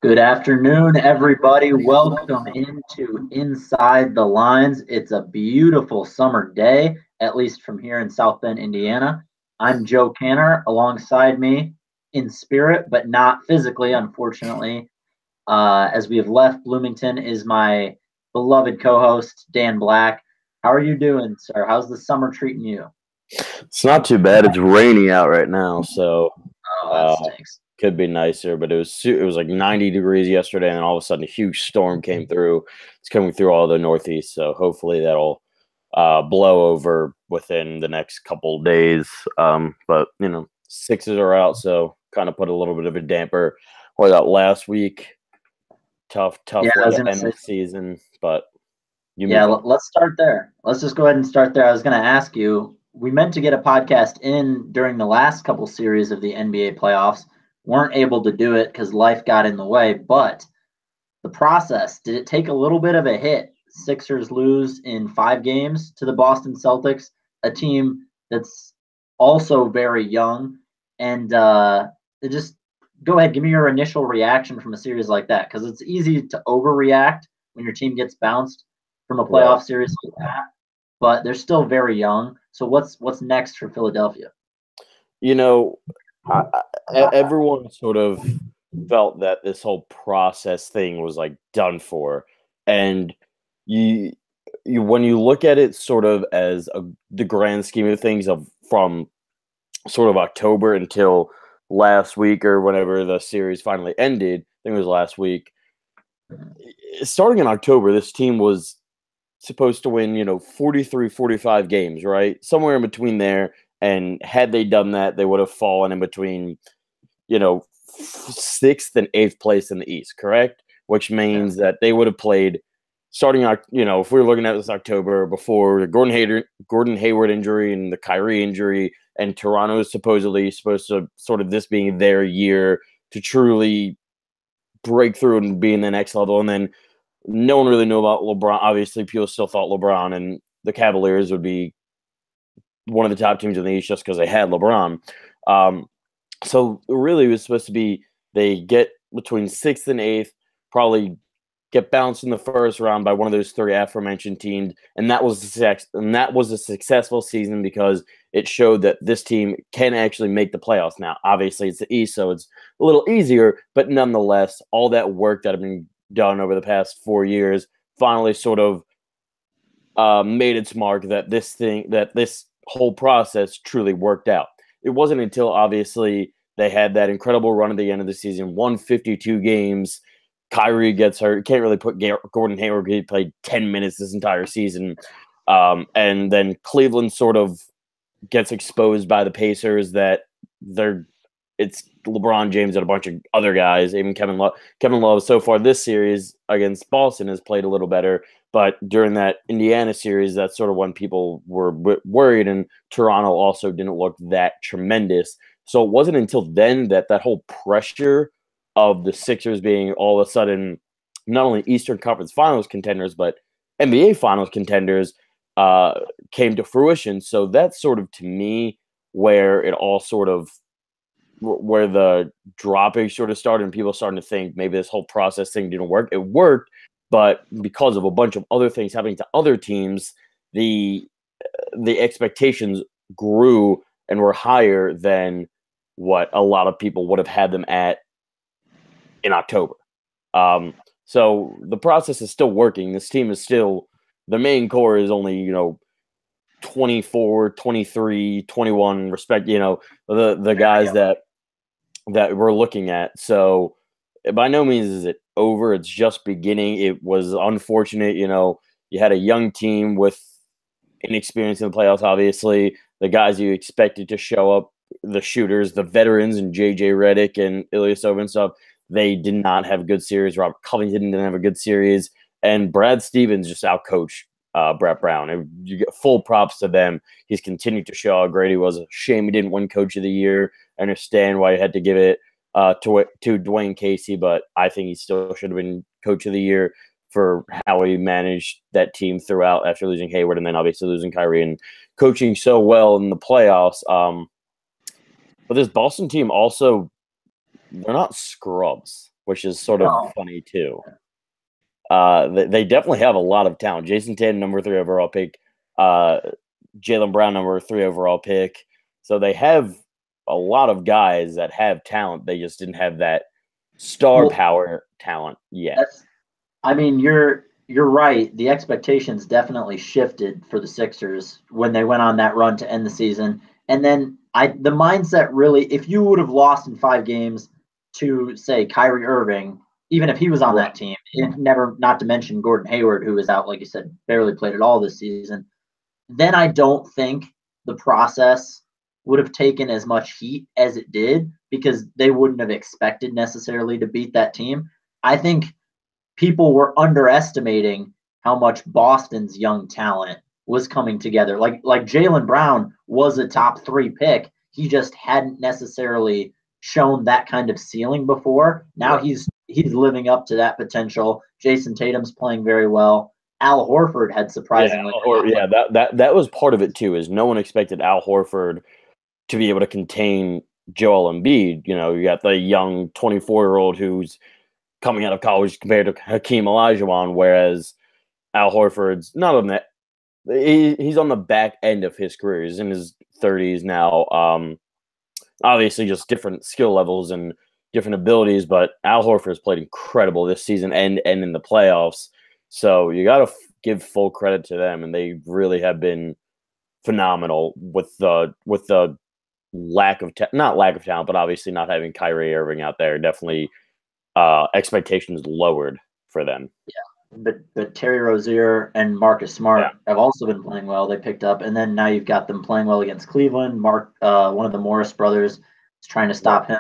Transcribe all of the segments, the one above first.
Good afternoon, everybody. Welcome into Inside the Lines. It's a beautiful summer day, at least from here in South Bend, Indiana. I'm Joe Canner. Alongside me in spirit, but not physically, unfortunately, as we have left Bloomington, is my beloved co-host, Dan Black. How are you doing, sir? How's the summer treating you? It's not too bad. It's rainy out right now, so Oh, that stinks. could be nicer. But it was like 90 degrees yesterday, and then all of a sudden a huge storm came through. It's coming through all the Northeast, so hopefully that'll blow over within the next couple days. But Sixers are out, so kind of put a little bit of a damper. What about last week? Tough Yeah, way to end the season, but let's start there. Let's just go ahead and start there. I was going to ask you, we meant to get a podcast in during the last couple series of the NBA playoffs. Weren't able to do it because life got in the way, but the process, did it take a little bit of a hit? Sixers lose in 5 games to the Boston Celtics, a team that's also very young. And just go ahead, give me your initial reaction from a series like that, because it's easy to overreact when your team gets bounced from a playoff series like that, but they're still very young. So what's next for Philadelphia? Everyone sort of felt that this whole process thing was like done for, and you when you look at it sort of as the grand scheme of things from sort of October until last week or whenever the series finally ended, I think it was last week. Starting in October, this team was supposed to win, 43, 45 games, right? Somewhere in between there. And had they done that, they would have fallen in between, 6th and 8th place in the East, correct? Which means that they would have played starting, if we were looking at this October before the Gordon Hayward injury and the Kyrie injury, and Toronto is supposedly supposed to sort of this being their year to truly break through and be in the next level. And then no one really knew about LeBron. Obviously, people still thought LeBron and the Cavaliers would be one of the top teams in the East just because they had LeBron. So really it was supposed to be they get between 6th and 8th, probably get bounced in the first round by one of those 3 aforementioned teams, and that was a successful season because it showed that this team can actually make the playoffs. Now, obviously, it's the East, so it's a little easier, but nonetheless, all that work that had been done over the past 4 years finally sort of made its mark that this whole process truly worked out. It wasn't until obviously they had that incredible run at the end of the season, won 52 games. Kyrie gets hurt. Can't really put Gordon Hayward. He played 10 minutes this entire season. And then Cleveland sort of gets exposed by the Pacers that it's LeBron James and a bunch of other guys, even Kevin Love so far this series against Boston has played a little better. But during that Indiana series, that's sort of when people were worried, and Toronto also didn't look that tremendous. So it wasn't until then that whole pressure of the Sixers being all of a sudden not only Eastern Conference Finals contenders, but NBA Finals contenders came to fruition. So that's sort of, to me, where it all sort of where the dropping sort of started and people starting to think maybe this whole process thing didn't work. It worked, but because of a bunch of other things happening to other teams, the expectations grew and were higher than what a lot of people would have had them at in October. So the process is still working. This team is still, the main core is only, 24, 23, 21, the guys that we're looking at. So by no means is it over. It's just beginning. It was unfortunate, you had a young team with inexperience in the playoffs, obviously. The guys you expected to show up, the shooters, the veterans, and JJ Redick and Ilyasova and stuff, they did not have a good series. Robert Covington didn't have a good series. And Brad Stevens just outcoached Brett Brown. And you get full props to them. He's continued to show how great he was. A shame he didn't win Coach of the Year. I understand why you had to give it to Dwayne Casey, but I think he still should have been Coach of the Year for how he managed that team throughout after losing Hayward and then obviously losing Kyrie and coaching so well in the playoffs. But this Boston team also, they're not scrubs. which is sort of Oh. funny too. They definitely have a lot of talent. Jason Tatum, number 3 overall pick. Jaylen Brown, number 3 overall pick. So they have a lot of guys that have talent. They just didn't have that star power talent yet. I mean, you're right. The expectations definitely shifted for the Sixers when they went on that run to end the season. And then the mindset really, if you would have lost in 5 games to, say, Kyrie Irving, even if he was on that team, not to mention Gordon Hayward, who was out, like you said, barely played at all this season, then I don't think the process would have taken as much heat as it did, because they wouldn't have expected necessarily to beat that team. I think people were underestimating how much Boston's young talent was coming together. Like Jaylen Brown was a top 3 pick. He just hadn't necessarily shown that kind of ceiling before. Now he's living up to that potential. Jason Tatum's playing very well. Al Horford had surprisingly. That was part of it too. Is no one expected Al Horford to be able to contain Joel Embiid. You know, you got the young 24-year-old who's coming out of college compared to Hakeem Olajuwon, whereas Al Horford's not on that. He's on the back end of his career. He's in his 30s now. Obviously, just different skill levels and different abilities, but Al Horford's played incredible this season and in the playoffs. So you got to give full credit to them, and they really have been phenomenal with the not lack of talent, but obviously not having Kyrie Irving out there. Definitely expectations lowered for them. Yeah, but Terry Rozier and Marcus Smart have also been playing well. They picked up, and then now you've got them playing well against Cleveland. One of the Morris brothers is trying to stop him.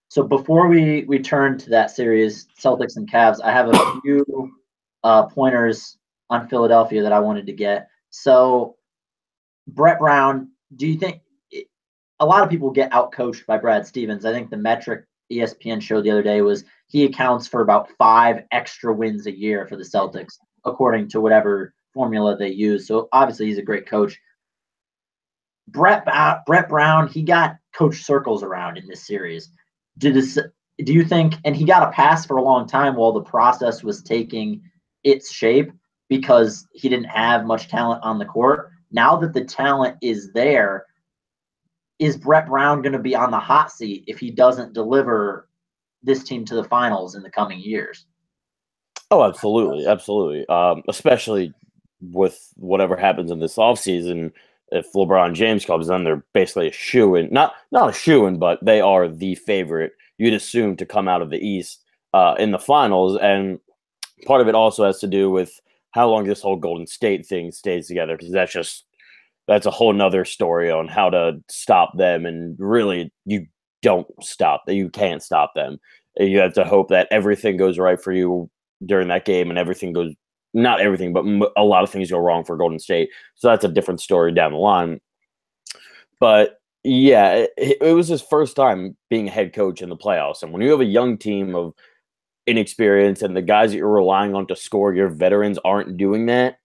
So before we turn to that series, Celtics and Cavs, I have a few pointers on Philadelphia that I wanted to get. So Brett Brown, do you think a lot of people get outcoached by Brad Stevens? I think the metric ESPN showed the other day was he accounts for about 5 extra wins a year for the Celtics, according to whatever formula they use. So obviously he's a great coach. Brett Brown, he got coach circles around in this series. Do you think, and he got a pass for a long time while the process was taking its shape because he didn't have much talent on the court. Now that the talent is there, is Brett Brown going to be on the hot seat if he doesn't deliver this team to the finals in the coming years? Oh, absolutely. Absolutely. Especially with whatever happens in this offseason. If LeBron James comes in, they're basically a shoo-in. Not a shoo-in, but they are the favorite, you'd assume, to come out of the East in the finals. And part of it also has to do with how long this whole Golden State thing stays together, because that's a whole nother story on how to stop them. And really, you don't stop them. You can't stop them. You have to hope that everything goes right for you during that game, and everything goes, not everything, but a lot of things go wrong for Golden State. So that's a different story down the line. But yeah, it was his first time being a head coach in the playoffs. And when you have a young team of inexperience and the guys that you're relying on to score, your veterans aren't doing that,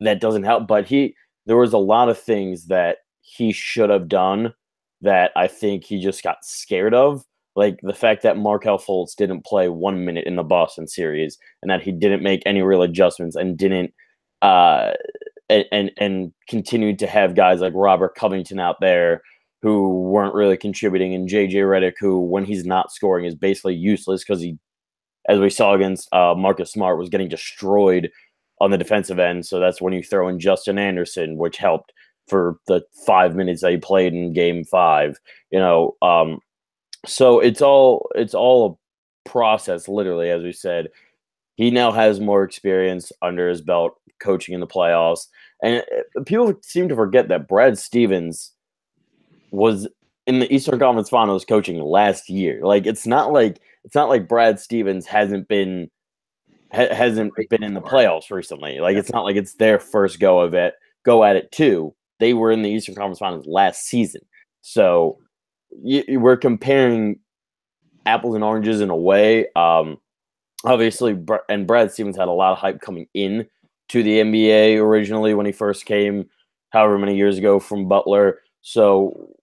that doesn't help. But there was a lot of things that he should have done that I think he just got scared of. Like the fact that Markelle Fultz didn't play 1 minute in the Boston series, and that he didn't make any real adjustments and didn't and continued to have guys like Robert Covington out there who weren't really contributing, and JJ Redick, who, when he's not scoring, is basically useless because he, as we saw against Marcus Smart, was getting destroyed on the defensive end. So that's when you throw in Justin Anderson, which helped for the 5 minutes that he played in Game 5. So it's all a process, literally, as we said. He now has more experience under his belt coaching in the playoffs. And people seem to forget that Brad Stevens was in the Eastern Conference Finals coaching last year. Like it's not like Brad Stevens hasn't been in the playoffs recently. Like it's not like it's their first go at it too. They were in the Eastern Conference Finals last season. So we're comparing apples and oranges in a way. Obviously, and Brad Stevens had a lot of hype coming in to the NBA originally when he first came, however many years ago, from Butler. So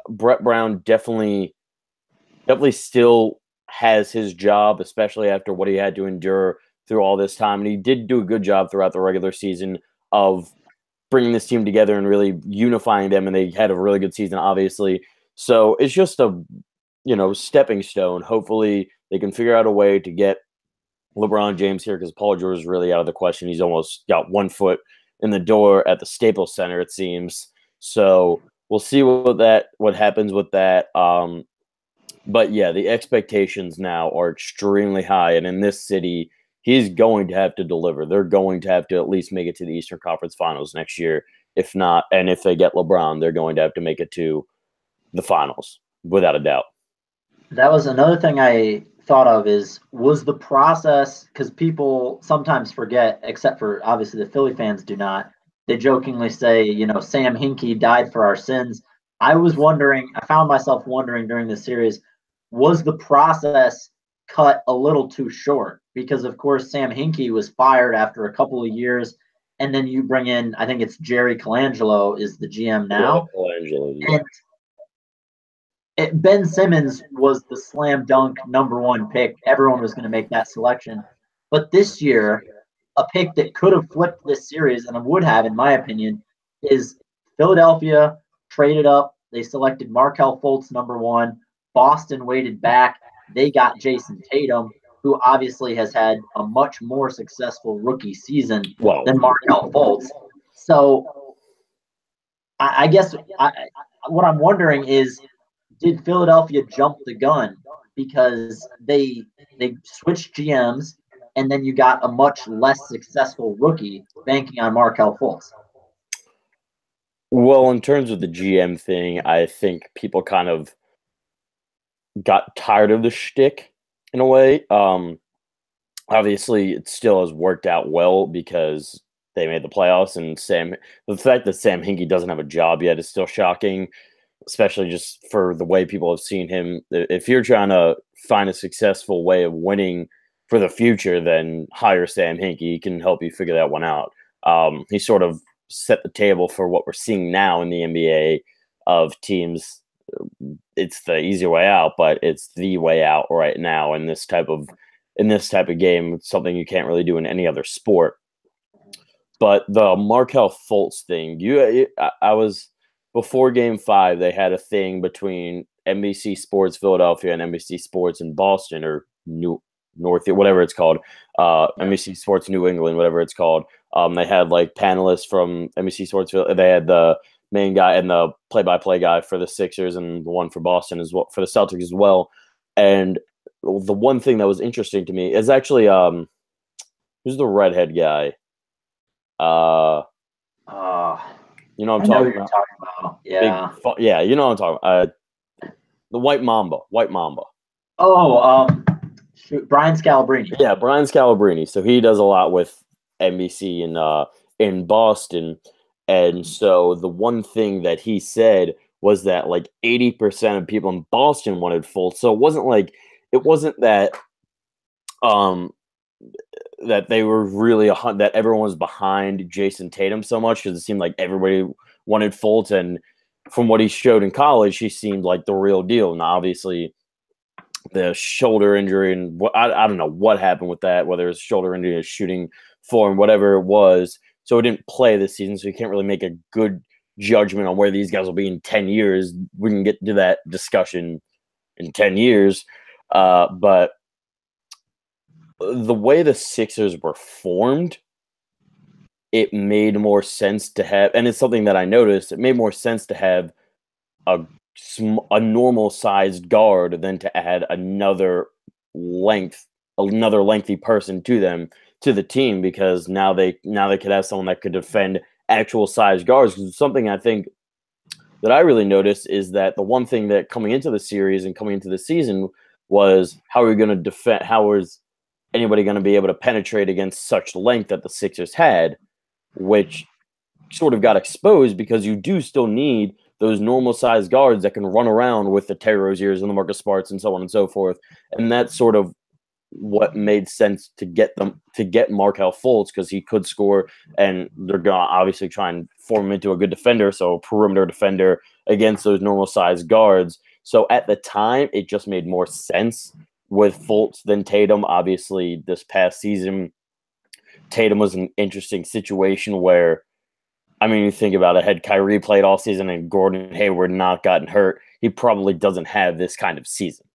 Brett Brown definitely still has his job, especially after what he had to endure through all this time. And he did do a good job throughout the regular season of bringing this team together and really unifying them. And they had a really good season, obviously. So it's just a, stepping stone. Hopefully they can figure out a way to get LeBron James here, because Paul George is really out of the question. He's almost got 1 foot in the door at the Staples Center, it seems. So we'll see what happens with that. But yeah, the expectations now are extremely high, and in this city, he's going to have to deliver. They're going to have to at least make it to the Eastern Conference Finals next year. If not, and if they get LeBron, they're going to have to make it to the finals, without a doubt. That was another thing I thought of was the process, because people sometimes forget, except for obviously the Philly fans do not. They jokingly say, Sam Hinkie died for our sins. I found myself wondering during the series, was the process cut a little too short? Because, of course, Sam Hinkie was fired after a couple of years, and then you bring in, I think it's Jerry Colangelo is the GM now. Yeah, Colangelo, yeah. And Ben Simmons was the slam dunk #1 pick. Everyone was going to make that selection. But this year, a pick that could have flipped this series, and would have, in my opinion, is Philadelphia traded up. They selected Markelle Fultz #1. Boston waited back. They got Jason Tatum, who obviously has had a much more successful rookie season than Markelle Fultz. So I guess what I'm wondering is, did Philadelphia jump the gun because they switched GMs, and then you got a much less successful rookie banking on Markelle Fultz? Well, in terms of the GM thing, I think people kind of got tired of the shtick in a way. Obviously, it still has worked out well because they made the playoffs, and the fact that Sam Hinkie doesn't have a job yet is still shocking, especially just for the way people have seen him. If you're trying to find a successful way of winning for the future, then hire Sam Hinkie. He can help you figure that one out. He sort of set the table for what we're seeing now in the NBA of teams. It's the easy way out, but it's the way out right now in this type of game. It's something you can't really do in any other sport. But the Markelle Fultz thing, I was before Game 5. They had a thing between NBC Sports Philadelphia and NBC Sports in Boston, or North, whatever it's called, NBC Sports New England, whatever it's called. They had like panelists from NBC Sports. They had the main guy and the play-by-play guy for the Sixers, and the one for Boston as well, for the Celtics as well. And the one thing that was interesting to me is actually who's the redhead guy? You know what I'm talking about? Yeah. Yeah, you know what I'm talking about. The White Mamba. Oh, Brian Scalabrine. Yeah, Brian Scalabrine. So he does a lot with NBC in Boston. And so the one thing that he said was that like 80% of people in Boston wanted Fultz. So it wasn't that that they were really that everyone was behind Jason Tatum so much, because it seemed like everybody wanted Fultz. And from what he showed in college, he seemed like the real deal. Now, obviously, the shoulder injury and I don't know what happened with that, whether it's shoulder injury or shooting form, whatever it was. So he didn't play this season, so you can't really make a good judgment on where these guys will be in 10 years. We can get to that discussion in 10 years. But the way the Sixers were formed, it made more sense to have, and it's something that I noticed, it made more sense to have a normal sized guard than to add another lengthy person to the team, because now they could have someone that could defend actual size guards. Because something I think that I really noticed is that the one thing that coming into the series and coming into the season was, how are we going to defend? How is anybody going to be able to penetrate against such length that the Sixers had, which sort of got exposed because you do still need those normal sized guards that can run around with the Terry Roziers and the Marcus Smarts and so on and so forth. And that's sort of what made sense to get Markelle Fultz, because he could score, and they're going to obviously try and form him into a good defender, so a perimeter defender against those normal sized guards. So at the time, it just made more sense with Fultz than Tatum. Obviously, this past season, Tatum was an interesting situation where, I mean, you think about it, had Kyrie played all season and Gordon Hayward not gotten hurt, he probably doesn't have this kind of season.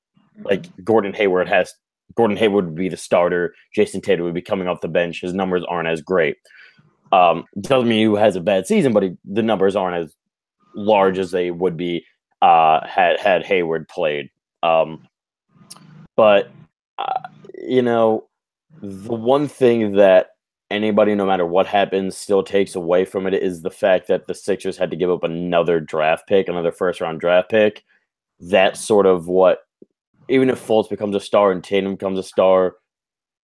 Like Gordon Hayward would be the starter. Jason Tatum would be coming off the bench. His numbers aren't as great. Doesn't mean he has a bad season, but the numbers aren't as large as they would be had Hayward played. But you know, the one thing that anybody, no matter what happens, still takes away from it is the fact that the Sixers had to give up another draft pick, another first-round draft pick. That's sort of what, even if Fultz becomes a star and Tatum becomes a star,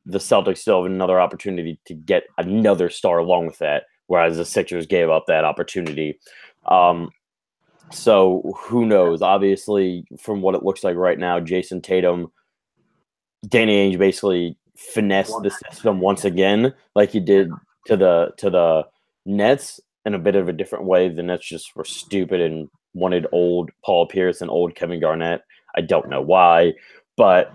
the Celtics still have another opportunity to get another star along with that, whereas the Sixers gave up that opportunity. So who knows? Obviously, from what it looks like right now, Jason Tatum, Danny Ainge basically finessed the system once again, like he did to the Nets in a bit of a different way. The Nets just were stupid and wanted old Paul Pierce and old Kevin Garnett. I don't know why, but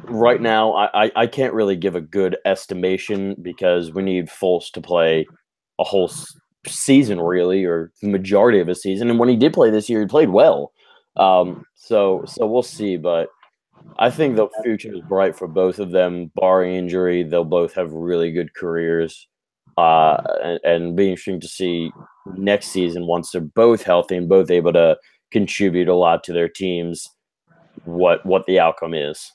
right now I can't really give a good estimation because we need Fultz to play a whole season, really, or the majority of a season. And when he did play this year, he played well. So we'll see, but I think the future is bright for both of them. Barring injury, they'll both have really good careers. And be interesting to see next season, once they're both healthy and both able to contribute a lot to their teams, what the outcome is.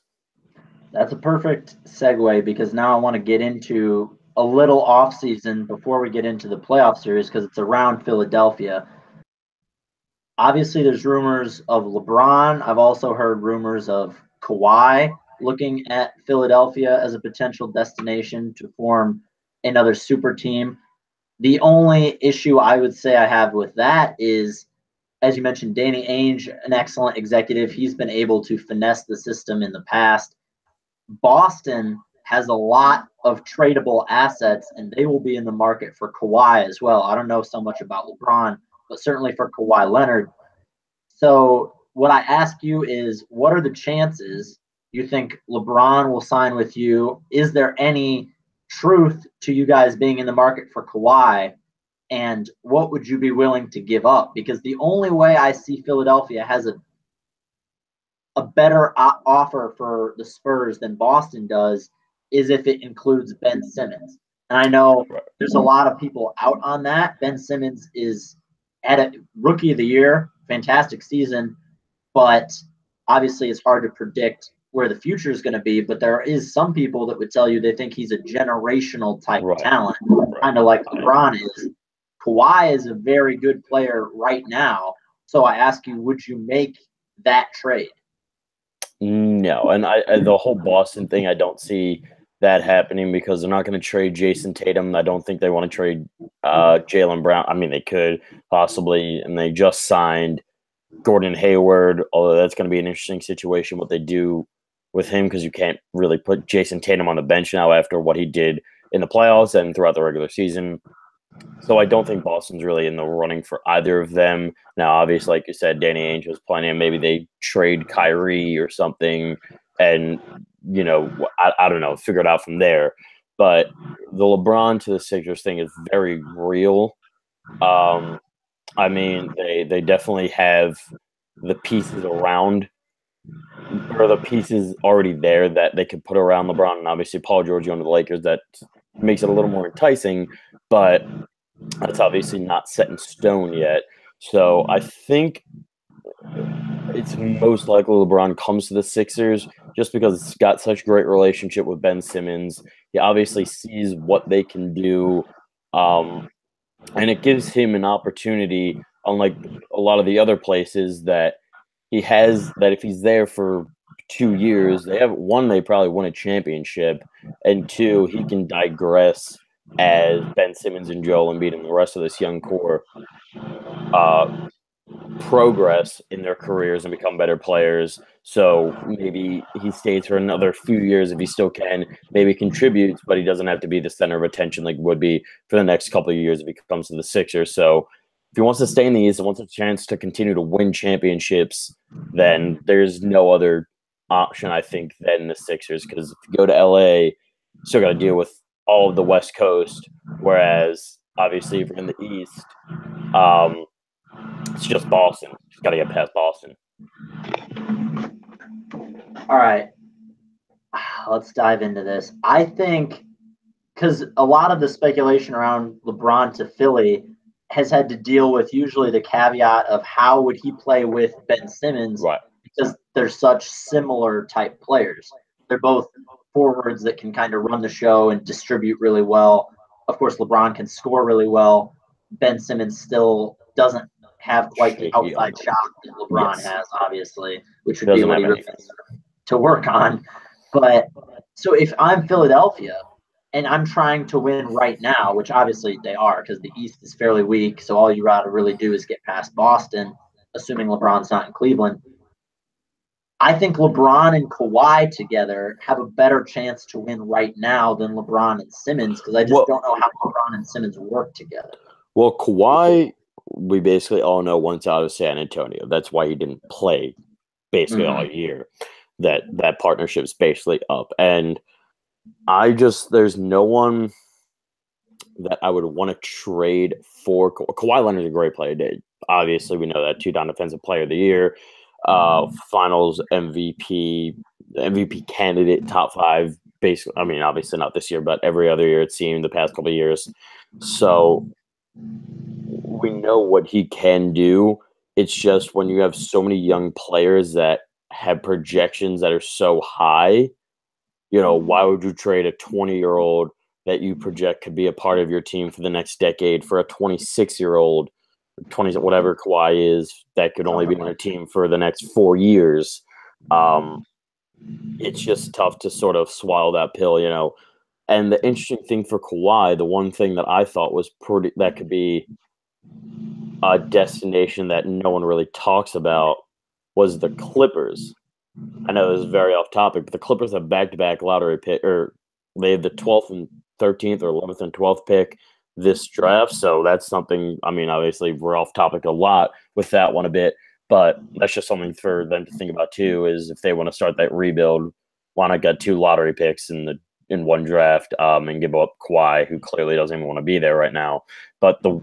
That's a perfect segue because now I want to get into a little off season before we get into the playoff series because it's around Philadelphia. Obviously, there's rumors of LeBron. I've also heard rumors of Kawhi looking at Philadelphia as a potential destination to form another super team. The only issue I would say I have with that is, as you mentioned, Danny Ainge, an excellent executive. He's been able to finesse the system in the past. Boston has a lot of tradable assets, and they will be in the market for Kawhi as well. I don't know so much about LeBron, but certainly for Kawhi Leonard. So what I ask you is, what are the chances you think LeBron will sign with you? Is there any truth to you guys being in the market for Kawhi? And what would you be willing to give up? Because the only way I see Philadelphia has a better offer for the Spurs than Boston does is if it includes Ben Simmons. And I know there's a lot of people out on that. Ben Simmons is at a rookie of the year, fantastic season, but obviously it's hard to predict where the future is going to be. But there is some people that would tell you they think he's a generational type talent, kind of like LeBron is. Kawhi is a very good player right now. So I ask you, would you make that trade? No, and the whole Boston thing, I don't see that happening because they're not going to trade Jason Tatum. I don't think they want to trade Jaylen Brown. I mean, they could possibly, and they just signed Gordon Hayward, although that's going to be an interesting situation what they do with him because you can't really put Jason Tatum on the bench now after what he did in the playoffs and throughout the regular season. So I don't think Boston's really in the running for either of them. Now, obviously, like you said, Danny Ainge was planning maybe they trade Kyrie or something and, you know, I don't know, figure it out from there. But the LeBron to the Sixers thing is very real. I mean, they definitely have the pieces around or the pieces already there that they could put around LeBron. And obviously, Paul George on the Lakers, that makes it a little more enticing, but that's obviously not set in stone yet. So I think it's most likely LeBron comes to the Sixers just because it's got such a great relationship with Ben Simmons. He obviously sees what they can do, and it gives him an opportunity, unlike a lot of the other places that he has, that if he's there for 2 years, they probably win a championship, and two, he can digress as Ben Simmons and Joel Embiid and the rest of this young core progress in their careers and become better players. So maybe he stays for another few years if he still can, maybe contributes, but he doesn't have to be the center of attention like would be for the next couple of years if he comes to the Sixers. So if he wants to stay in the East and wants a chance to continue to win championships, then there's no other option, I think, than the Sixers, because if you go to LA, you still got to deal with all of the West Coast, whereas obviously if you're in the East, it's just Boston. Just got to get past Boston. All right. Let's dive into this. I think because a lot of the speculation around LeBron to Philly has had to deal with usually the caveat of how would he play with Ben Simmons, right? Because they're such similar type players. They're both forwards that can kind of run the show and distribute really well. Of course, LeBron can score really well. Ben Simmons still doesn't have quite the outside shot that LeBron has, obviously, which would be what he really needs to work on. But so if I'm Philadelphia and I'm trying to win right now, which obviously they are because the East is fairly weak, so all you got to really do is get past Boston, assuming LeBron's not in Cleveland. I think LeBron and Kawhi together have a better chance to win right now than LeBron and Simmons because I just don't know how LeBron and Simmons work together. Well, Kawhi, we basically all know once out of San Antonio. That's why he didn't play basically all year. That partnership's basically up. And there's no one that I would want to trade for. Kawhi Leonard's a great player. Obviously, we know that two-time Defensive Player of the Year, Finals MVP candidate, top 5. Basically, I mean, obviously not this year, but every other year it seemed the past couple of years. So we know what he can do. It's just when you have so many young players that have projections that are so high, why would you trade a 20-year-old that you project could be a part of your team for the next decade for a 26-year-old, 20, whatever Kawhi is, that could only be on a team for the next 4 years? It's just tough to sort of swallow that pill, And the interesting thing for Kawhi, the one thing that I thought was that could be a destination that no one really talks about was the Clippers. I know this is very off topic, but the Clippers have back-to-back lottery pick, or they have the 12th and 13th or 11th and 12th pick this draft. So that's something, I mean, obviously we're off topic a lot with that one a bit, but that's just something for them to think about too, is if they want to start that rebuild, why not get 2 lottery picks in one draft and give up Kawhi, who clearly doesn't even want to be there right now. But the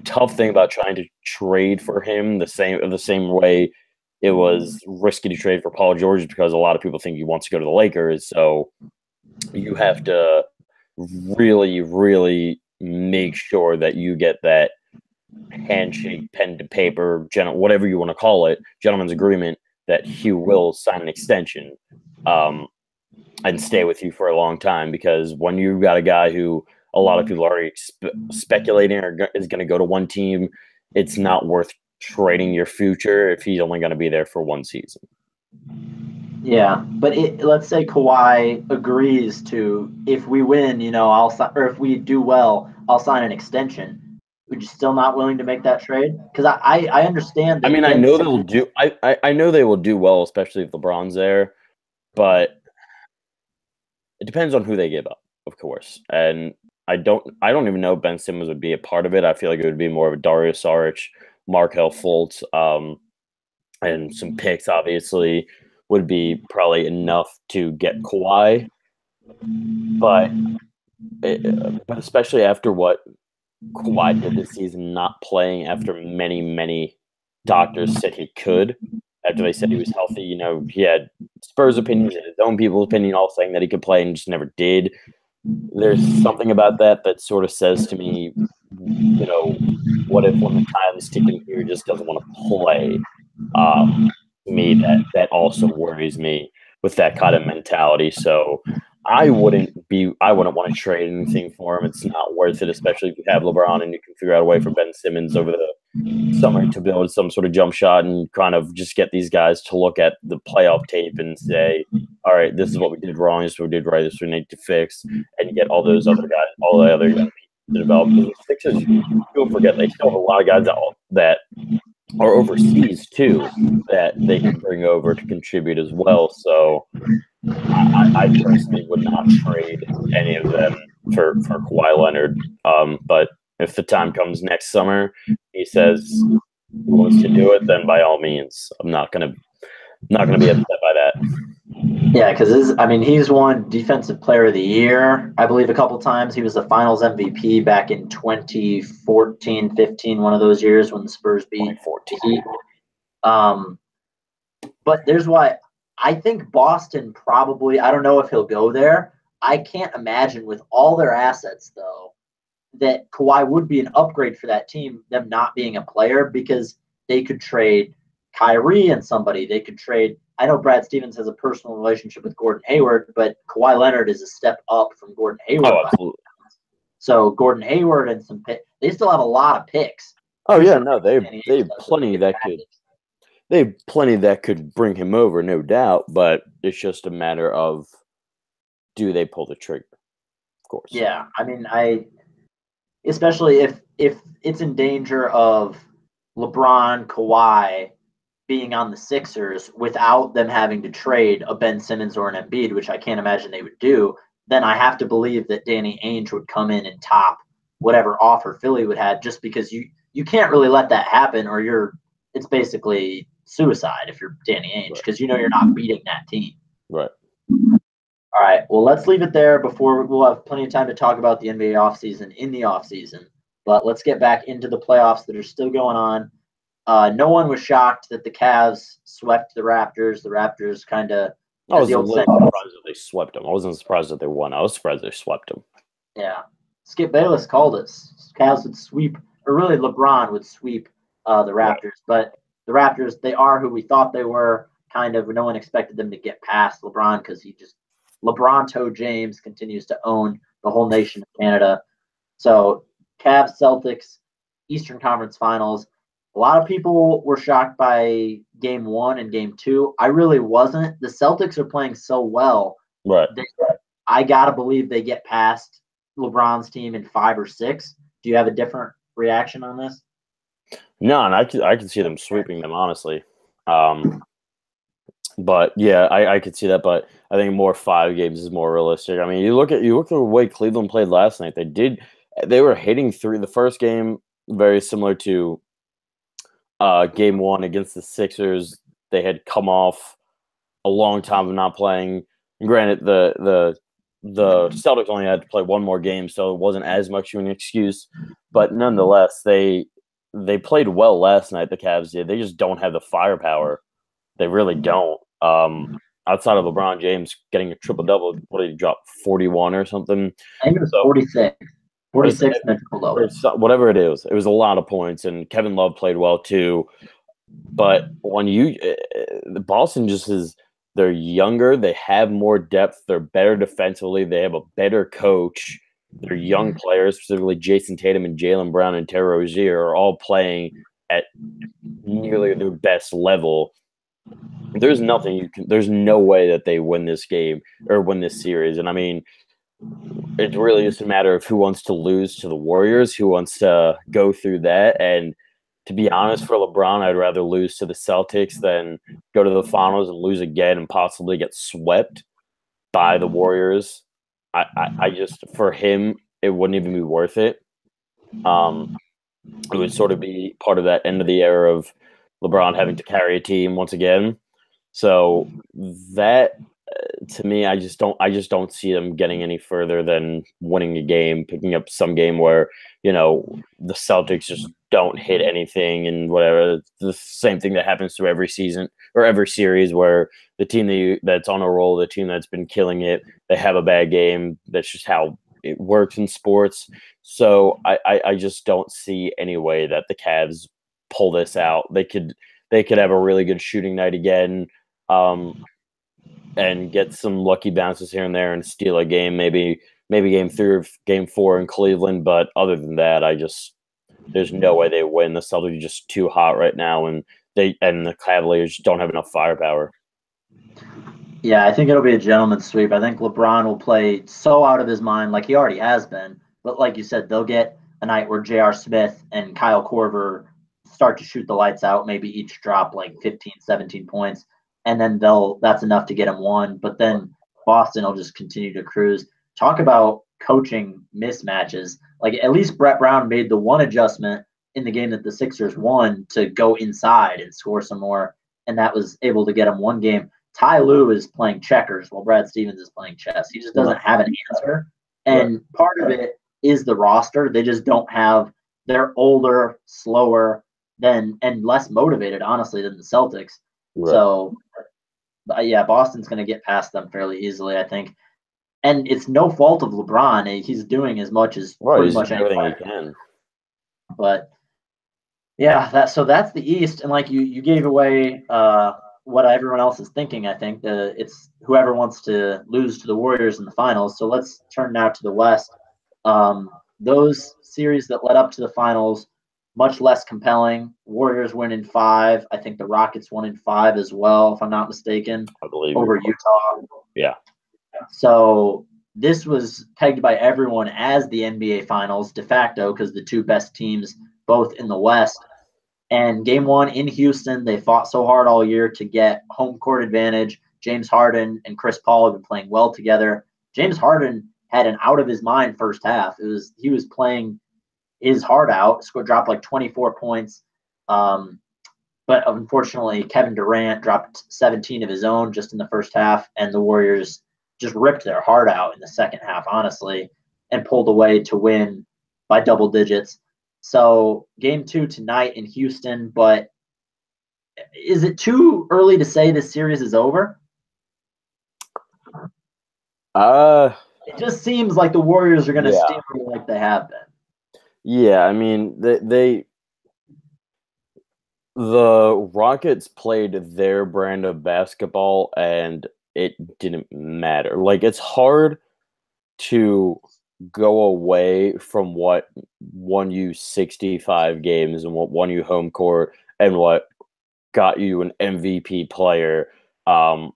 tough thing about trying to trade for him the same way it was risky to trade for Paul George, because a lot of people think he wants to go to the Lakers. So you have to really, really make sure that you get that handshake, pen to paper, whatever you want to call it, gentleman's agreement that he will sign an extension and stay with you for a long time. Because when you've got a guy who a lot of people are already speculating is going to go to one team, it's not worth trading your future if he's only going to be there for one season. Yeah, but let's say Kawhi agrees to, if we win, or if we do well, I'll sign an extension. Would you still not willing to make that trade? Because I understand that. I mean, I know they'll do. I know they will do well, especially if LeBron's there. But it depends on who they give up, of course. And I don't even know if Ben Simmons would be a part of it. I feel like it would be more of a Dario Saric, Markelle Fultz, and some picks, obviously, would be probably enough to get Kawhi. But especially after what Kawhi did this season, not playing after many, many doctors said he could, after they said he was healthy, he had Spurs opinions and his own people's opinion all saying that he could play and just never did. There's something about that sort of says to me, what if when the time is ticking here, he just doesn't want to play? That also worries me with that kind of mentality. So I wouldn't want to trade anything for him. It's not worth it, especially if you have LeBron and you can figure out a way for Ben Simmons over the summer to build some sort of jump shot and kind of just get these guys to look at the playoff tape and say, all right, this is what we did wrong, this is what we did right, this is what we need to fix, and get all those other guys, all the other young people to develop. Because the Sixers, don't forget, they still have a lot of guys that are overseas too that they can bring over to contribute as well. So I personally would not trade any of them for Kawhi Leonard. But if the time comes next summer, he says he wants to do it, then by all means, I'm not gonna be upset by that. Yeah, because he's won Defensive Player of the Year, I believe, a couple times. He was the Finals MVP back in 2014, 15, one of those years when the Spurs beat the Heat. But there's why I think Boston probably, I don't know if he'll go there. I can't imagine with all their assets, though, that Kawhi would be an upgrade for that team, them not being a player, because they could trade Kyrie and somebody. They could trade. I know Brad Stevens has a personal relationship with Gordon Hayward, but Kawhi Leonard is a step up from Gordon Hayward. Oh, absolutely. So Gordon Hayward and they still have a lot of picks. Oh yeah, no, they have plenty that could bring him over, no doubt. But it's just a matter of, do they pull the trigger? Of course. Yeah, especially if it's in danger of LeBron, Kawhi being on the Sixers without them having to trade a Ben Simmons or an Embiid, which I can't imagine they would do, then I have to believe that Danny Ainge would come in and top whatever offer Philly would have, just because you can't really let that happen, or it's basically suicide if you're Danny Ainge, because you're not beating that team. Right. All right. Well, let's leave it there. We'll have plenty of time to talk about the NBA offseason in the offseason. But let's get back into the playoffs that are still going on. No one was shocked that the Cavs swept the Raptors. The Raptors kind of. I was a little surprised that they swept them. I wasn't surprised that they won. I was surprised they swept them. Yeah. Skip Bayless called it. Cavs would sweep, or really LeBron would sweep the Raptors. Right. But the Raptors, they are who we thought they were. Kind of, no one expected them to get past LeBron, because LeBronto James continues to own the whole nation of Canada. So Cavs, Celtics, Eastern Conference Finals. A lot of people were shocked by Game 1 and Game 2. I really wasn't. The Celtics are playing so well. Right. I got to believe they get past LeBron's team in 5 or 6. Do you have a different reaction on this? No, and I could see them sweeping them, honestly. But yeah, I could see that. But I think more 5 games is more realistic. I mean, you look at the way Cleveland played last night. They were hitting 3. The first game, very similar to Game 1 against the Sixers. They had come off a long time of not playing. And granted, the Celtics only had to play one more game, so it wasn't as much of an excuse. But nonetheless, they played well last night. The Cavs did. They just don't have the firepower. They really don't. Outside of LeBron James getting a triple-double, what did he drop, 41 or something? I think it was 46. 46 and a triple-double. Whatever it is. It was a lot of points, and Kevin Love played well too. But when Boston just is – they're younger. They have more depth. They're better defensively. They have a better coach. They're young players, specifically Jason Tatum and Jaylen Brown and Terry Rozier, are all playing at nearly their best level. There's there's no way that they win this game or win this series. And I mean, it's really just a matter of who wants to lose to the Warriors, who wants to go through that. And to be honest, for LeBron, I'd rather lose to the Celtics than go to the finals and lose again and possibly get swept by the Warriors. I just, for him, it wouldn't even be worth it. It would sort of be part of that end of the era of LeBron having to carry a team once again. So that, to me, I just don't see them getting any further than winning a game, picking up some game where, the Celtics just don't hit anything and whatever. The same thing that happens to every season or every series where the team that's on a roll, the team that's been killing it, they have a bad game. That's just how it works in sports. So I just don't see any way that the Cavs pull this out. They could have a really good shooting night again, and get some lucky bounces here and there and steal a game, maybe Game 3 or Game 4 in Cleveland. But other than that, there's no way they win. The Celtics are just too hot right now, and the Cavaliers don't have enough firepower. Yeah, I think it'll be a gentleman's sweep. I think LeBron will play so out of his mind, like he already has been. But like you said, they'll get a night where J.R. Smith and Kyle Korver start to shoot the lights out, maybe each drop like 15, 17 points. And then that's enough to get them one. But then Boston will just continue to cruise. Talk about coaching mismatches. Like, at least Brett Brown made the one adjustment in the game that the Sixers won to go inside and score some more. And that was able to get them one game. Ty Lue is playing checkers while Brad Stevens is playing chess. He just doesn't have an answer. And part of it is the roster. They just don't have – they're older, slower, and less motivated, honestly, than the Celtics. Right. So, yeah, Boston's going to get past them fairly easily, I think. And it's no fault of LeBron. He's doing as much as pretty much everything he can. But yeah, that's the East, and like you gave away what everyone else is thinking. I think it's whoever wants to lose to the Warriors in the finals. So let's turn now to the West. Those series that led up to the finals, much less compelling. Warriors win in 5. I think the Rockets won in 5 as well, if I'm not mistaken. I believe over Utah. Yeah. So this was pegged by everyone as the NBA Finals de facto because the two best teams both in the West. And game 1 in Houston, they fought so hard all year to get home court advantage. James Harden and Chris Paul have been playing well together. James Harden had an out of his mind first half. He was playing his heart out, dropped like 24 points. But unfortunately, Kevin Durant dropped 17 of his own just in the first half, and the Warriors just ripped their heart out in the second half, honestly, and pulled away to win by double digits. So game 2 tonight in Houston, but is it too early to say this series is over? It just seems like the Warriors are going to steamroll like they have been. Yeah, I mean, the Rockets played their brand of basketball, and it didn't matter. Like, it's hard to go away from what won you 65 games and what won you home court and what got you an MVP player. And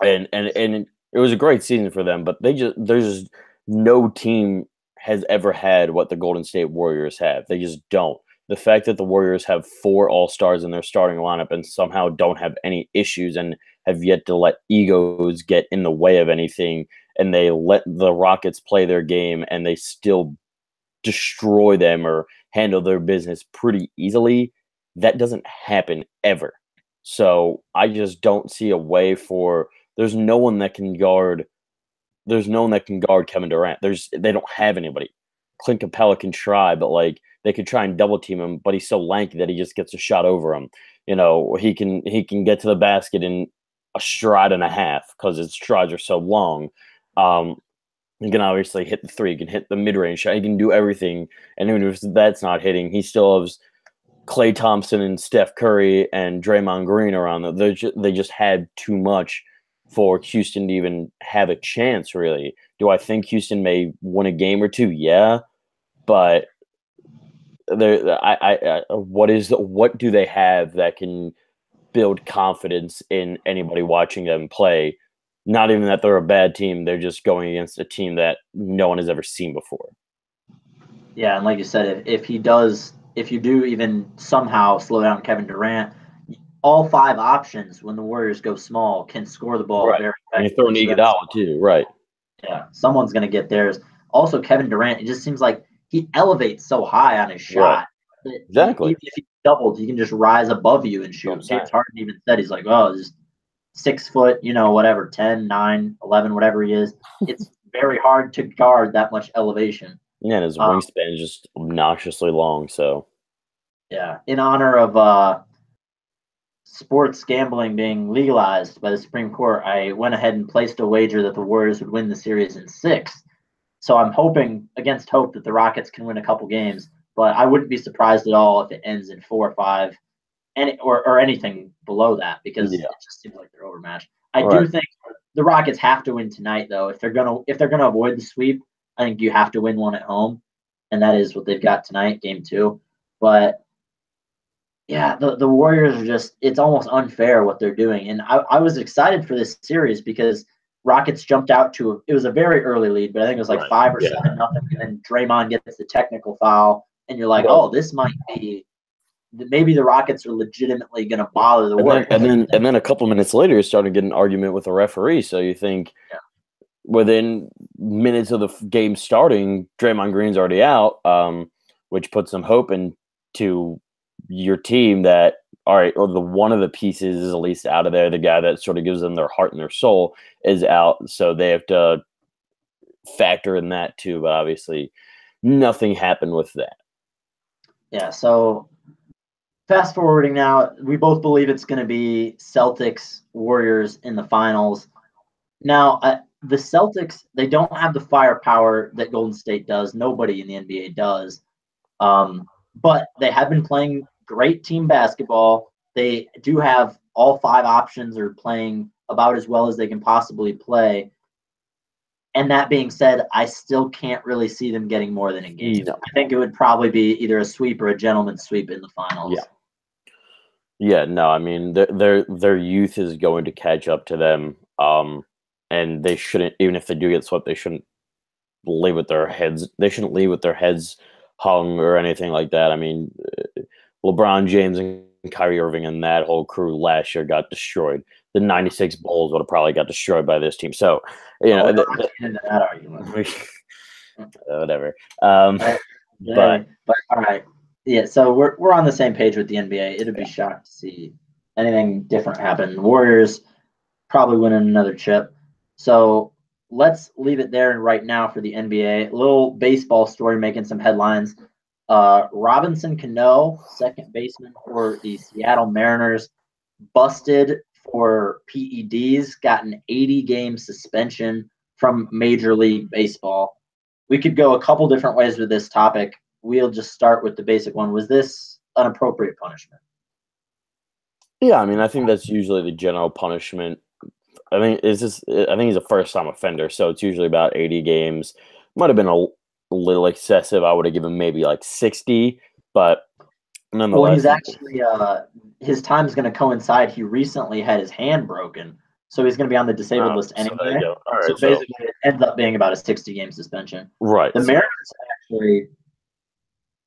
it was a great season for them, but there's just no team has ever had what the Golden State Warriors have. They just don't. The fact that the Warriors have 4 All-Stars in their starting lineup and somehow don't have any issues and have yet to let egos get in the way of anything, and they let the Rockets play their game and they still destroy them or handle their business pretty easily, that doesn't happen ever. So I just don't see a way for – there's no one that can guard Kevin Durant. They don't have anybody. Clint Capella can try, but like they could try and double team him, but he's so lanky that he just gets a shot over him. You know, he can get to the basket in a stride and a half because his strides are so long. He can obviously hit the 3, he can hit the mid-range shot, he can do everything. And even if that's not hitting, he still has Klay Thompson and Steph Curry and Draymond Green around them. They just had too much for Houston to even have a chance, really. Do I think Houston may win a game or 2? Yeah, but what do they have that can build confidence in anybody watching them play? Not even that they're a bad team; they're just going against a team that no one has ever seen before. Yeah, and like you said, if you do even somehow slow down Kevin Durant, all 5 options when the Warriors go small can score the ball very effectively. And you throw an Iguodala too, right? Yeah, someone's going to get theirs. Also, Kevin Durant, it just seems like he elevates so high on his shot. Right. Exactly. Even if he doubled, he can just rise above you and shoot. James Harden even said, he's like, oh, just 6 foot, whatever, 10, 9, 11, whatever he is. It's very hard to guard that much elevation. Yeah, and his wingspan is just obnoxiously long. So, yeah, in honor of sports gambling being legalized by the Supreme Court, I went ahead and placed a wager that the Warriors would win the series in 6. So I'm hoping against hope that the Rockets can win a couple games, but I wouldn't be surprised at all if it ends in 4 or 5, or anything below that, because it just seems like they're overmatched. I do think the Rockets have to win tonight, though. If they're gonna avoid the sweep, I think you have to win one at home, and that is what they've got tonight, game 2. But yeah, the Warriors are just, it's almost unfair what they're doing. And I was excited for this series because Rockets jumped out to it was a very early lead, but I think it was like 5 or 7-0, and then Draymond gets the technical foul, and you're like, oh, this might be, maybe the Rockets are legitimately going to bother the Warriors. And then a couple minutes later, you started to get an argument with the referee. So you think within minutes of the game starting, Draymond Green's already out, which puts some hope into your team that all right, well, the one of the pieces is at least out of there. The guy that sort of gives them their heart and their soul is out, so they have to factor in that too. But obviously, nothing happened with that. Yeah. So fast forwarding now, we both believe it's going to be Celtics Warriors in the finals. Now, the Celtics, they don't have the firepower that Golden State does. Nobody in the NBA does. But they have been playing great team basketball. They do have all 5 options are playing about as well as they can possibly play. And that being said, I still can't really see them getting more than a game. No. I think it would probably be either a sweep or a gentleman's sweep in the finals. Yeah. Yeah, no, I mean their youth is going to catch up to them, and they shouldn't. Even if they do get swept, they shouldn't leave with their heads. They shouldn't leave with their heads hung or anything like that. I mean, LeBron James and Kyrie Irving and that whole crew last year got destroyed. The '96 Bulls would have probably got destroyed by this team. So, you know, into that argument. Whatever. But all right. Yeah, so we're on the same page with the NBA. It'd be shocked to see anything different happen. The Warriors probably winning another chip. So let's leave it there right now for the NBA. A little baseball story making some headlines. Robinson Cano, second baseman for the Seattle Mariners, busted for PEDs, got an 80-game suspension from Major League Baseball. We could go a couple different ways with this topic. We'll just start with the basic one. Was this an appropriate punishment? Yeah, I mean, I think that's usually the general punishment. I think he's a first-time offender, so it's usually about 80 games. Might have been a little excessive. I would have given maybe like 60, but nonetheless. Well, he's actually his time is going to coincide. He recently had his hand broken, so he's going to be on the disabled list anyway. So, there you go. All right, so basically, it ends up being about a 60-game suspension. Right. The Mariners actually.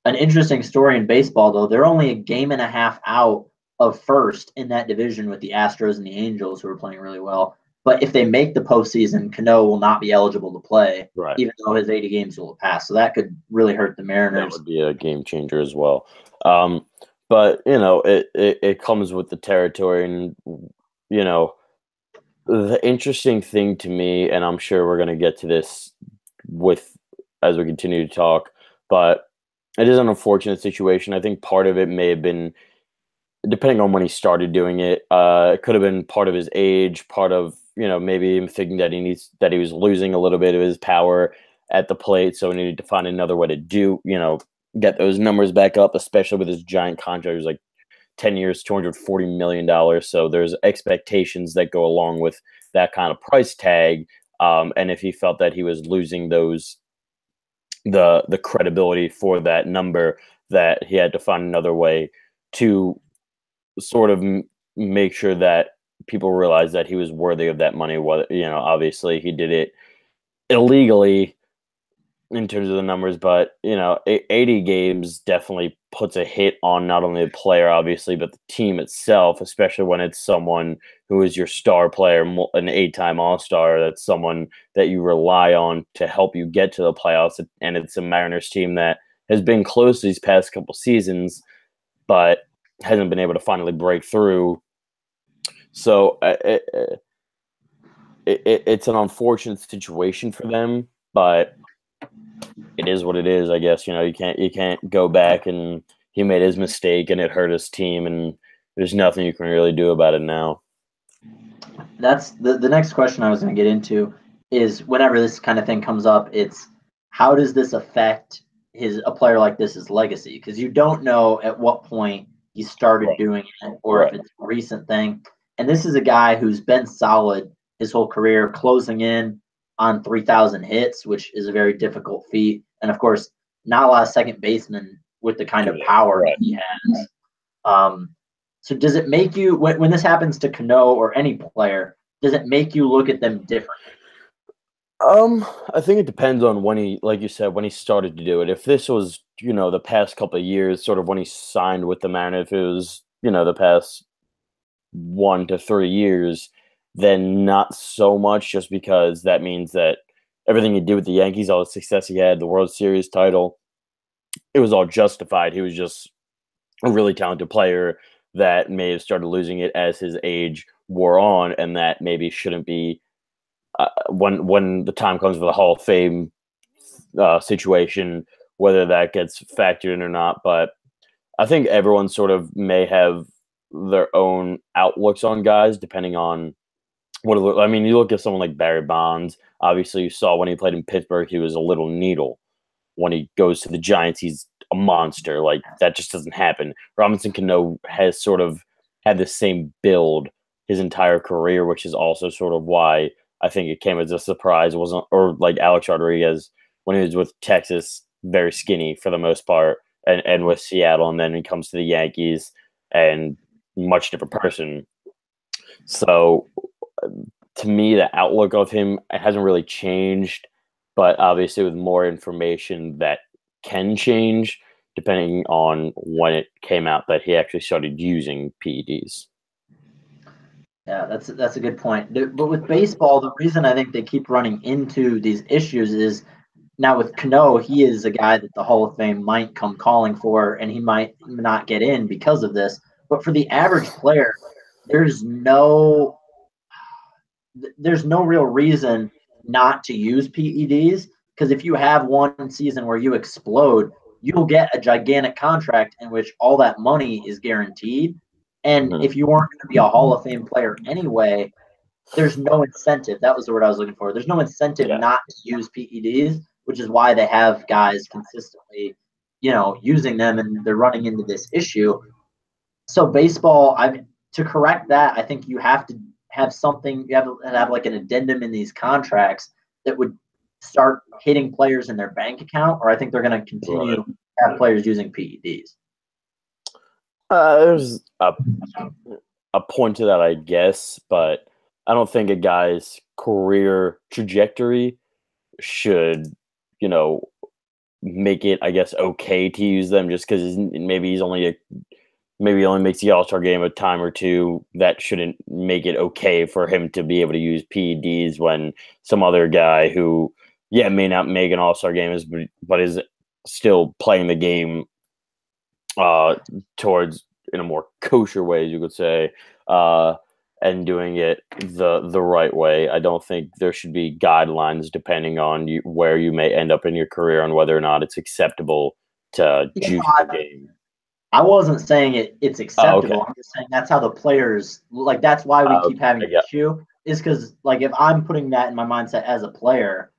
An interesting story in baseball, though. They're only a game and a half out of first in that division with the Astros and the Angels, who are playing really well. But if they make the postseason, Cano will not be eligible to play, even though his 80 games will have passed. So that could really hurt the Mariners. That would be a game changer as well. But, you know, it comes with the territory. And, you know, the interesting thing to me, and I'm sure we're going to get to this as we continue to talk, but it is an unfortunate situation. I think part of it may have been, depending on when he started doing it, it could have been part of his age, part of, you know, maybe him thinking that he was losing a little bit of his power at the plate, so he needed to find another way to get those numbers back up, especially with his giant contract. It was like 10 years, $240 million. So there's expectations that go along with that kind of price tag. And if he felt that he was losing the credibility for that number, that he had to find another way to sort of make sure that people realize that he was worthy of that money. Obviously he did it illegally in terms of the numbers, but 80 games definitely puts a hit on not only the player, obviously, but the team itself, especially when it's someone who is your star player, an 8-time All-Star. That's someone that you rely on to help you get to the playoffs. And it's a Mariners team that has been close these past couple seasons, but hasn't been able to finally break through. So it's an unfortunate situation for them, but it is what it is, I guess. You can't go back, and he made his mistake and it hurt his team, and there's nothing you can really do about it now. That's the next question I was going to get into is, whenever this kind of thing comes up, it's how does this affect a player like this' legacy? Because you don't know at what point he started doing it, or if it's a recent thing. And this is a guy who's been solid his whole career, closing in on 3,000 hits, which is a very difficult feat. And of course, not a lot of second basemen with the kind of power he has. So does it make you, when this happens to Cano or any player, does it make you look at them differently? I think it depends on when he, like you said, when he started to do it. If this was, the past couple of years, sort of when he signed with the Mariners, if it was, the past 1 to 3 years, then not so much, just because that means that everything he did with the Yankees, all the success he had, the World Series title, it was all justified. He was just a really talented player, that may have started losing it as his age wore on, and that maybe shouldn't be when the time comes for the Hall of Fame situation, whether that gets factored in or not. But I think everyone sort of may have their own outlooks on guys depending on I mean, you look at someone like Barry Bonds. Obviously, you saw when he played in Pittsburgh, he was a little needle. When he goes to the Giants, he's a monster. Like, that just doesn't happen. Robinson Cano has sort of had the same build his entire career, which is also sort of why I think it came as a surprise. It wasn't, or like Alex Rodriguez when he was with Texas, very skinny for the most part, and with Seattle, and then he comes to the Yankees and much different person. So to me, the outlook of him, it hasn't really changed, but obviously with more information that can change depending on when it came out that he actually started using PEDs. Yeah, that's a good point. But with baseball, the reason I think they keep running into these issues is now with Cano, he is a guy that the Hall of Fame might come calling for, and he might not get in because of this. But for the average player, there's no real reason not to use PEDs, because if you have one season where you explode, you'll get a gigantic contract in which all that money is guaranteed. And if you weren't going to be a Hall of Fame player anyway, there's no incentive. That was the word I was looking for. There's no incentive not to use PEDs, which is why they have guys consistently, using them, and they're running into this issue. So baseball, to correct that, I think you have to have something. You have to have like an addendum in these contracts that would start hitting players in their bank account, or I think they're going to continue to have players using PEDs. There's a point to that, I guess, but I don't think a guy's career trajectory should, make it, I guess, okay to use them just because maybe he only makes the All-Star game a time or two. That shouldn't make it okay for him to be able to use PEDs when some other guy who, may not make an All-Star game but is still playing the game towards in a more kosher way, you could say, and doing it the right way. I don't think there should be guidelines depending on where you may end up in your career on whether or not it's acceptable to juice the game. I wasn't saying it's acceptable. Oh, okay. I'm just saying that's how the players, like, that's why we keep having an issue, is because, like, if I'm putting that in my mindset as a player,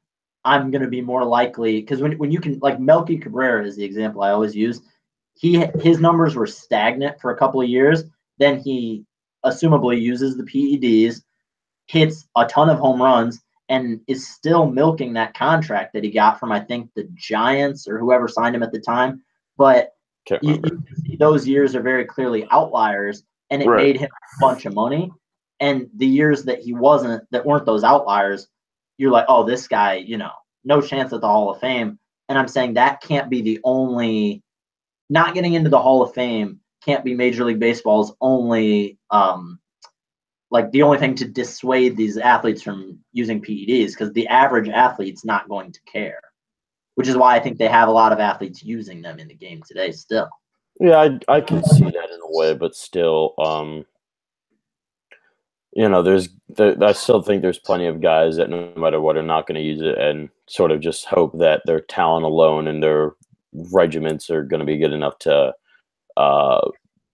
I'm going to be more likely, because when you can, like, Melky Cabrera is the example I always use. His numbers were stagnant for a couple of years. Then he assumably uses the PEDs, hits a ton of home runs, and is still milking that contract that he got from, I think, the Giants or whoever signed him at the time. But you can see those years are very clearly outliers, and it made him a bunch of money. And the years that weren't those outliers, you're like, oh, this guy, no chance at the Hall of Fame. And I'm saying that can't be the only. Not getting into the Hall of Fame can't be Major League Baseball's only, the only thing to dissuade these athletes from using PEDs, because the average athlete's not going to care, which is why I think they have a lot of athletes using them in the game today still. Yeah, I can see that in a way, but still, I still think there's plenty of guys that no matter what are not going to use it, and sort of just hope that their talent alone and their regiments are going to be good enough to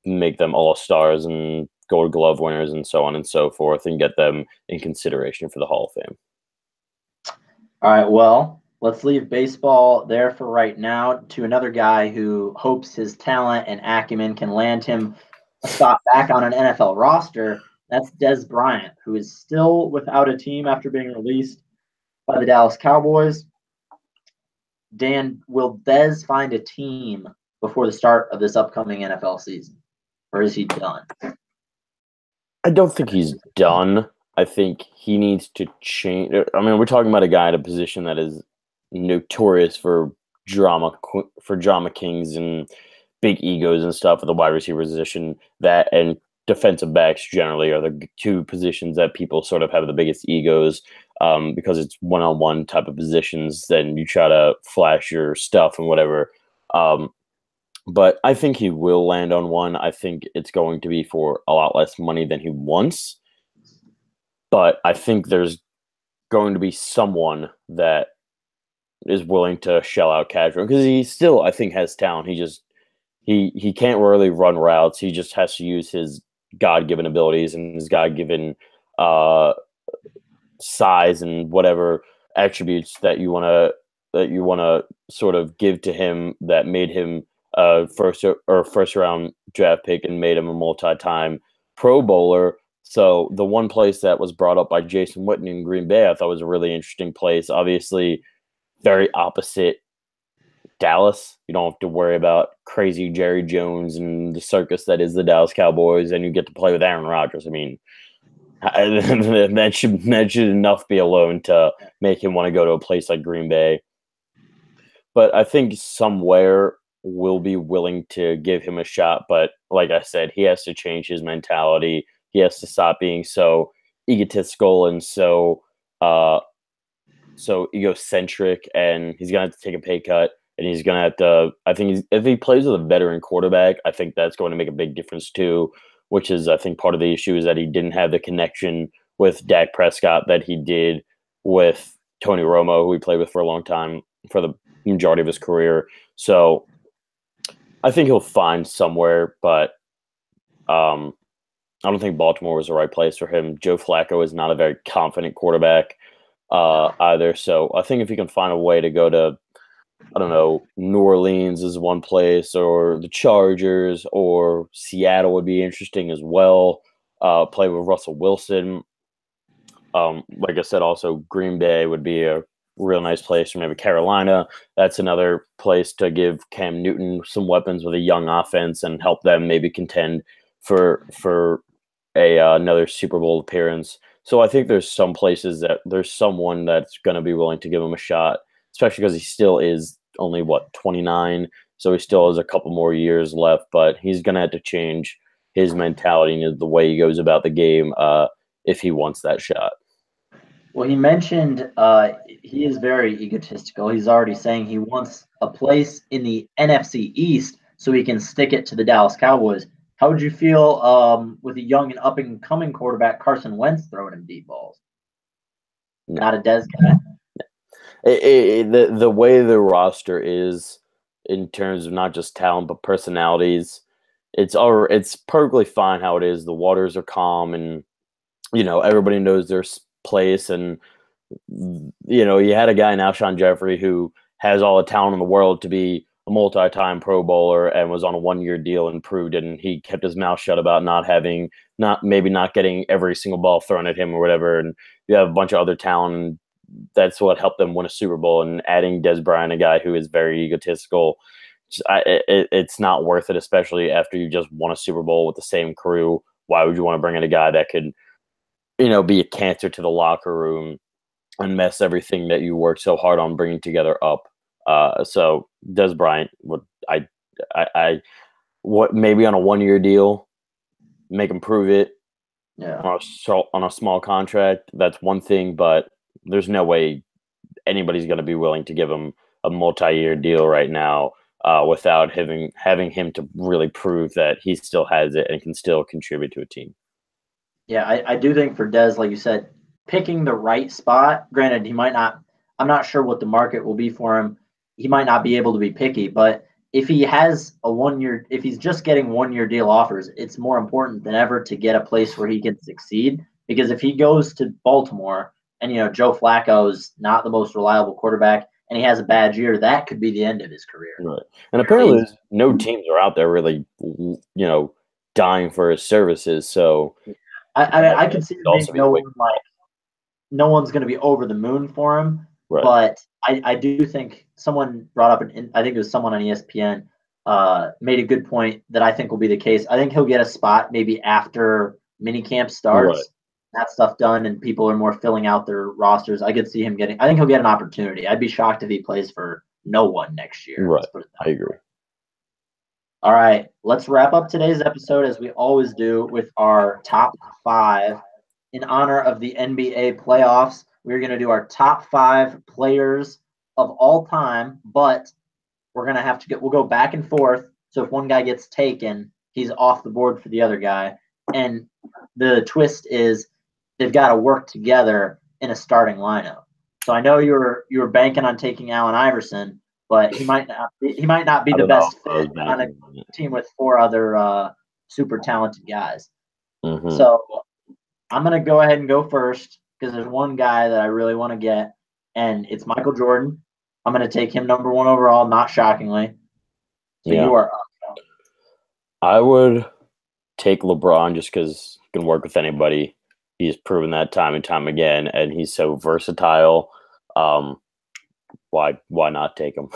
make them all-stars and Gold Glove winners and so on and so forth, and get them in consideration for the Hall of Fame. All right, well, let's leave baseball there for right now to another guy who hopes his talent and acumen can land him a spot back on an NFL roster. That's Dez Bryant, who is still without a team after being released by the Dallas Cowboys. Dan, will Dez find a team before the start of this upcoming NFL season, or is he done? I don't think he's done. I think he needs to change. I mean, we're talking about a guy at a position that is notorious for drama kings and big egos and stuff at the wide receiver position. That and defensive backs generally are the two positions that people sort of have the biggest egos. Because it's one-on-one type of positions, then you try to flash your stuff and whatever. but I think he will land on one. I think it's going to be for a lot less money than he wants. But I think there's going to be someone that is willing to shell out cash because he still, I think, has talent. He can't really run routes. He just has to use his God-given abilities and his God-given size and whatever attributes that you want to sort of give to him that made him a first round draft pick and made him a multi-time Pro Bowler. So the one place that was brought up by Jason Witten in Green Bay, I thought was a really interesting place. Obviously, very opposite Dallas. You don't have to worry about crazy Jerry Jones and the circus that is the Dallas Cowboys, and you get to play with Aaron Rodgers. I mean, that should enough be alone to make him want to go to a place like Green Bay. But I think somewhere will be willing to give him a shot. But like I said, he has to change his mentality. He has to stop being so egotistical and so egocentric, and he's gonna have to take a pay cut. And he's gonna have to. I think if he plays with a veteran quarterback, I think that's going to make a big difference too. Which is, I think, part of the issue is that he didn't have the connection with Dak Prescott that he did with Tony Romo, who he played with for a long time for the majority of his career. So I think he'll find somewhere, but I don't think Baltimore was the right place for him. Joe Flacco is not a very confident quarterback either. So I think if he can find a way to go to, I don't know, New Orleans is one place, or the Chargers, or Seattle would be interesting as well. Play with Russell Wilson. Like I said, also Green Bay would be a real nice place, or maybe Carolina. That's another place to give Cam Newton some weapons with a young offense and help them maybe contend for another Super Bowl appearance. So I think there's some places that there's someone that's going to be willing to give him a shot, especially because he still is only 29, so he still has a couple more years left. But he's going to have to change his mentality and the way he goes about the game if he wants that shot. Well, he mentioned he is very egotistical. He's already saying he wants a place in the NFC East so he can stick it to the Dallas Cowboys. How would you feel with a young and up-and-coming quarterback, Carson Wentz, throwing him deep balls? No. Not a Dez guy. The way the roster is in terms of not just talent but personalities, it's perfectly fine how it is. The waters are calm, and everybody knows their place. And you had a guy in Alshon Jeffrey who has all the talent in the world to be a multi-time Pro Bowler and was on a 1-year deal and proved it. And he kept his mouth shut about not getting every single ball thrown at him or whatever. And you have a bunch of other talent. And that's what helped them win a Super Bowl. And adding Dez Bryant, a guy who is very egotistical, it's not worth it, especially after you just won a Super Bowl with the same crew. Why would you want to bring in a guy that could, be a cancer to the locker room and mess everything that you worked so hard on bringing together up? So Dez Bryant maybe on a 1-year deal, make him prove it. Yeah. On a small contract, that's one thing, but there's no way anybody's going to be willing to give him a multi-year deal right now without having him to really prove that he still has it and can still contribute to a team. Yeah, I do think for Dez, like you said, picking the right spot, granted, he might not – I'm not sure what the market will be for him. He might not be able to be picky, but if he has a 1-year – if he's just getting 1-year deal offers, it's more important than ever to get a place where he can succeed, because if he goes to Baltimore and, Joe Flacco's not the most reliable quarterback and he has a bad year, that could be the end of his career. Right. And apparently no teams are out there really, dying for his services, so – I could see no one's going to be over the moon for him, right. But I do think someone brought up, I think it was someone on ESPN, made a good point that I think will be the case. I think he'll get a spot maybe after minicamp starts, right. That stuff done, and people are more filling out their rosters. I could see him I think he'll get an opportunity. I'd be shocked if he plays for no one next year. Right, I agree. All right, let's wrap up today's episode as we always do with our top 5. In honor of the NBA playoffs, we're going to do our top 5 players of all time, but we're going to we'll go back and forth. So if one guy gets taken, he's off the board for the other guy. And the twist is they've got to work together in a starting lineup. So I know you were banking on taking Allen Iverson, but he might not be the best fit on a team with 4 other super talented guys. Mm-hmm. So I'm gonna go ahead and go first because there's one guy that I really want to get, and it's Michael Jordan. I'm gonna take him number 1 overall, not shockingly. So you are up. I would take LeBron just because he can work with anybody. He's proven that time and time again, and he's so versatile. Why not take him?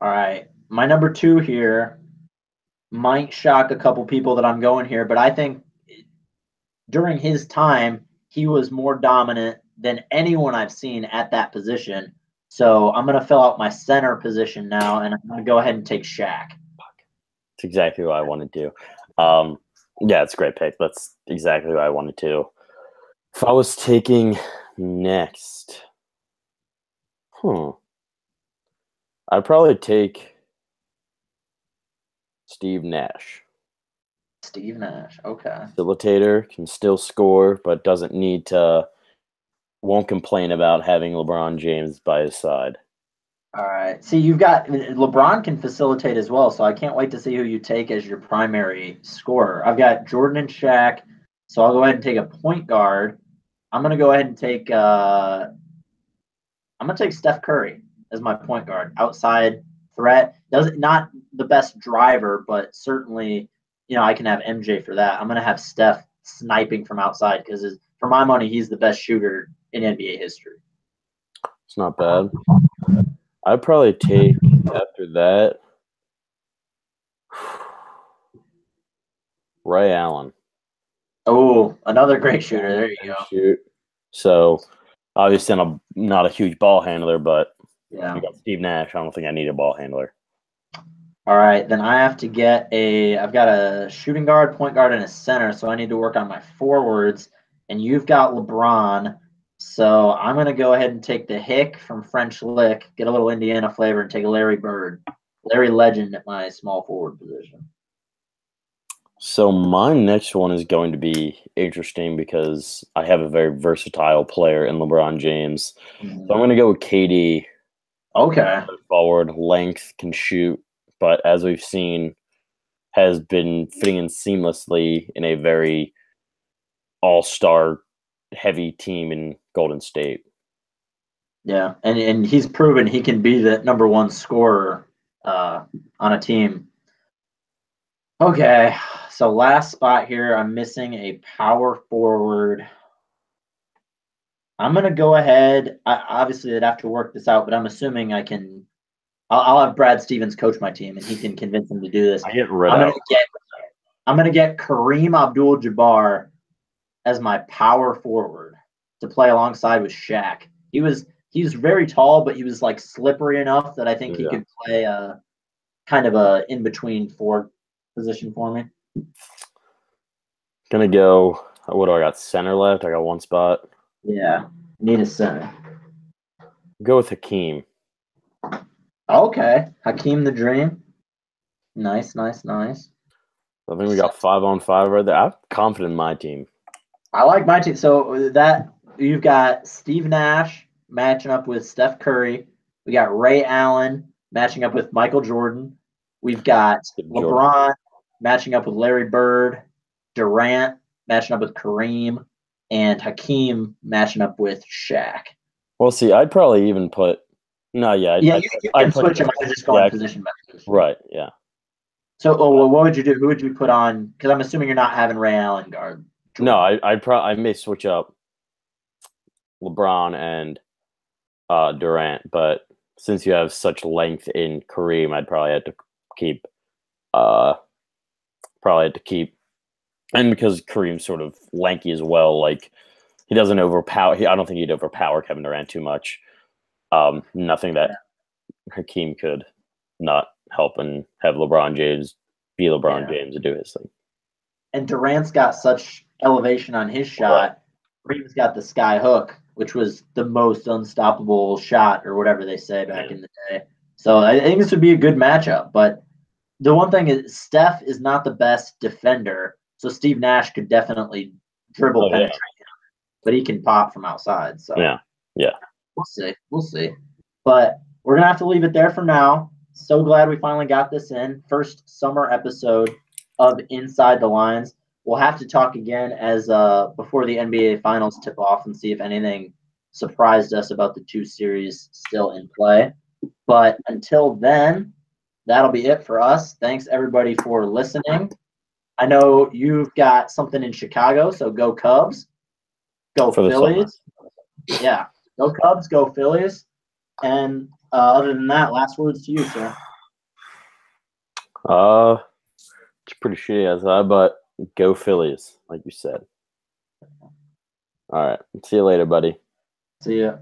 All right. My number 2 here might shock a couple people that I'm going here, but I think during his time, he was more dominant than anyone I've seen at that position. So I'm going to fill out my center position now, and I'm going to go ahead and take Shaq. It's exactly what I wanted to. Yeah, it's a great pick. That's exactly what I wanted to. If I was taking next, I'd probably take Steve Nash. Steve Nash, okay. Facilitator, can still score, but won't complain about having LeBron James by his side. All right. See, you've got LeBron can facilitate as well, so I can't wait to see who you take as your primary scorer. I've got Jordan and Shaq, so I'll go ahead and take a point guard. I'm gonna go ahead and take Steph Curry as my point guard. Outside threat, not the best driver, but certainly, I can have MJ for that. I'm gonna have Steph sniping from outside because for my money, he's the best shooter in NBA history. It's not bad. I'd probably take after that Ray Allen. Oh, another great shooter. There you go. Shoot. So obviously I'm not a huge ball handler, but yeah, I got Steve Nash. I don't think I need a ball handler. All right, then I have to I've got a shooting guard, point guard, and a center, so I need to work on my forwards. And you've got LeBron, so I'm going to go ahead and take the Hick from French Lick, get a little Indiana flavor, and take a Larry Bird. Larry Legend at my small forward position. So my next one is going to be interesting because I have a very versatile player in LeBron James. Mm-hmm. So I'm going to go with KD. Okay. Forward, length, can shoot, but as we've seen, has been fitting in seamlessly in a very all-star heavy team in Golden State. Yeah, and he's proven he can be the number 1 scorer on a team. Okay, so last spot here, I'm missing a power forward. I'm going to go ahead. Obviously, I'd have to work this out, but I'm assuming I'll have Brad Stevens coach my team, and he can convince him to do this. I'm going to get Kareem Abdul-Jabbar as my power forward to play alongside with Shaq. He was very tall, but he was like slippery enough that I think he could play kind of a in-between forward position for me. Gonna go. What do I got? Center left. I got 1 spot. Yeah, need a center. Go with Hakeem. Okay, Hakeem the Dream. Nice. I think we got 5-on-5 right there. I'm confident in my team. I like my team. So that you've got Steve Nash matching up with Steph Curry. We got Ray Allen matching up with Michael Jordan. We've got LeBron matching up with Larry Bird, Durant matching up with Kareem, and Hakeem matching up with Shaq. Well, see, I'd probably even put – no, yeah. You can switch them. I just go position by position. Right, yeah. So what would you do? Who would you put on – because I'm assuming you're not having Ray Allen guard. No, I may switch up LeBron and Durant, but since you have such length in Kareem, I'd probably have to keep and because Kareem's sort of lanky as well, like he doesn't overpower. I don't think he'd overpower Kevin Durant too much. Nothing that Hakeem could not help and have LeBron James be LeBron James and do his thing. And Durant's got such elevation on his shot. Kareem's got the sky hook, which was the most unstoppable shot or whatever they say back in the day. So I think this would be a good matchup, but the one thing is Steph is not the best defender, so Steve Nash could definitely dribble penetrate him, but he can pop from outside. So yeah, we'll see. But we're gonna have to leave it there for now. So glad we finally got this in. First summer episode of Inside the Lines. We'll have to talk again as before the NBA Finals tip off and see if anything surprised us about the two series still in play. But until then, that'll be it for us. Thanks everybody for listening. I know you've got something in Chicago, so go Cubs, go Phillies. Yeah, go Cubs, go Phillies. And other than that, last words to you, sir. It's pretty shitty outside, but go Phillies, like you said. All right. See you later, buddy. See ya.